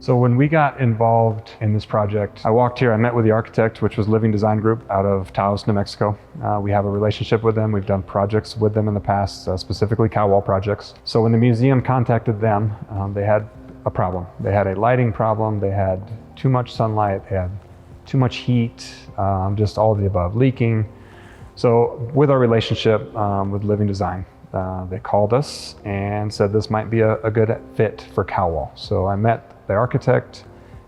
So when we got involved in this project, I walked here, I met with the architect, which was Living Design Group out of Taos, New Mexico. We have a relationship with them. We've done projects with them in the past, specifically Kalwall projects. So when the museum contacted them, they had a problem. They had a lighting problem. They had too much sunlight. They had too much heat, just all of the above, leaking. So with our relationship with Living Design, they called us and said this might be a good fit for Kalwall. So I met the architect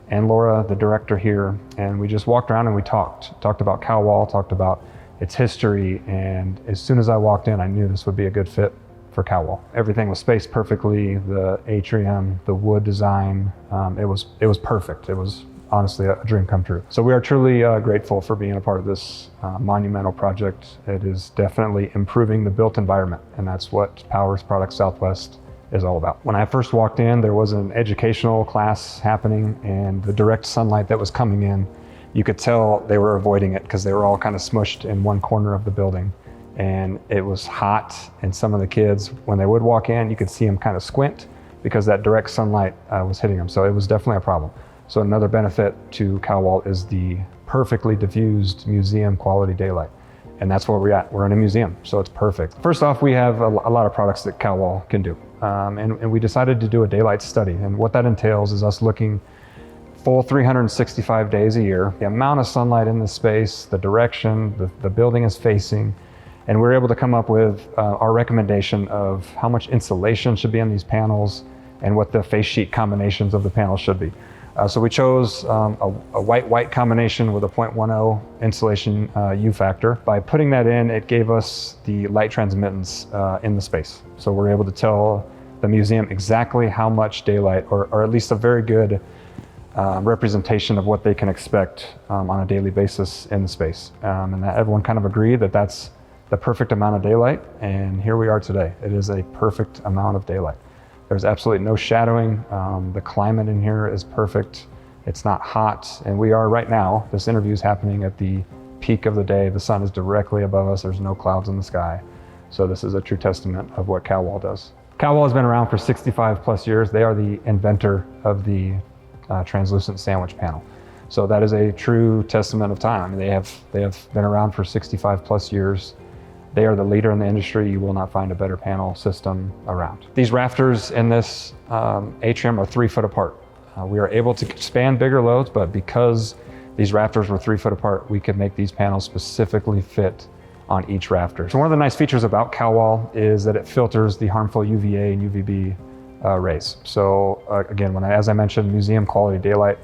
and Laura, the director here, and we just walked around and we talked about Kalwall, talked about its history, and as soon as I walked in, I knew this would be a good fit for Kalwall. Everything was spaced perfectly, the atrium, the wood design, it was perfect. It was honestly a dream come true. So we are truly grateful for being a part of this monumental project. It is definitely improving the built environment, and that's what Powers Products Southwest is all about. When I first walked in, there was an educational class happening, and the direct sunlight that was coming in, you could tell they were avoiding it because they were all kind of smushed in one corner of the building. And it was hot, and some of the kids, when they would walk in, you could see them kind of squint because that direct sunlight was hitting them. So it was definitely a problem. So another benefit to Kalwall is the perfectly diffused museum quality daylight. And that's where we're at. We're in a museum, so it's perfect. First off, we have a lot of products that Kalwall can do. And we decided to do a daylight study. And what that entails is us looking full 365 days a year, the amount of sunlight in the space, the direction the building is facing. And we're able to come up with our recommendation of how much insulation should be in these panels and what the face sheet combinations of the panels should be. So we chose a white-white combination with a 0.10 insulation U factor. By putting that in, it gave us the light transmittance in the space. So we're able to tell the museum exactly how much daylight, or at least a very good representation of what they can expect on a daily basis in the space. And that everyone kind of agreed that that's the perfect amount of daylight, and here we are today. It is a perfect amount of daylight. There's absolutely no shadowing. The climate in here is perfect. It's not hot, and we are right now, this interview is happening at the peak of the day. The sun is directly above us. There's no clouds in the sky. So this is a true testament of what Kalwall does. Kalwall has been around for 65 plus years. They are the inventor of the translucent sandwich panel. So that is a true testament of time. I mean, they have been around for 65 plus years. They are the leader in the industry. You will not find a better panel system around. These rafters in this atrium are 3 foot apart. We are able to span bigger loads, but because these rafters were 3 foot apart, we could make these panels specifically fit on each rafter. So one of the nice features about Kalwall is that it filters the harmful UVA and UVB rays. So again, as I mentioned, museum quality daylight,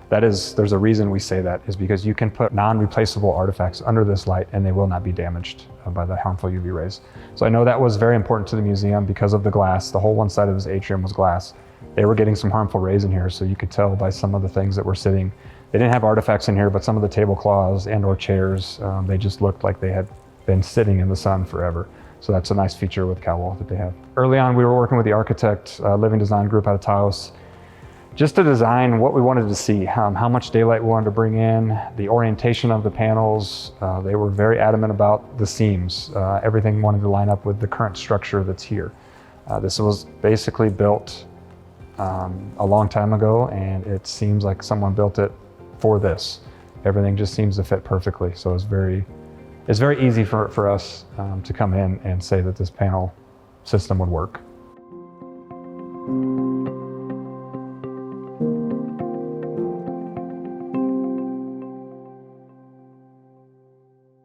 there's a reason we say that, is because you can put non-replaceable artifacts under this light and they will not be damaged by the harmful UV rays. So I know that was very important to the museum because of the glass. The whole one side of this atrium was glass. They were getting some harmful rays in here, so you could tell by some of the things that were sitting. They didn't have artifacts in here, but some of the tablecloths and or chairs, they just looked like they had been sitting in the sun forever. So that's a nice feature with Kalwall that they have. Early on, we were working with the architect, Living Design Group out of Taos, just to design what we wanted to see, how much daylight we wanted to bring in, the orientation of the panels. They were very adamant about the seams. Everything wanted to line up with the current structure that's here. This was basically built a long time ago, and it seems like someone built it for this. Everything just seems to fit perfectly. So it's very easy for us to come in and say that this panel system would work.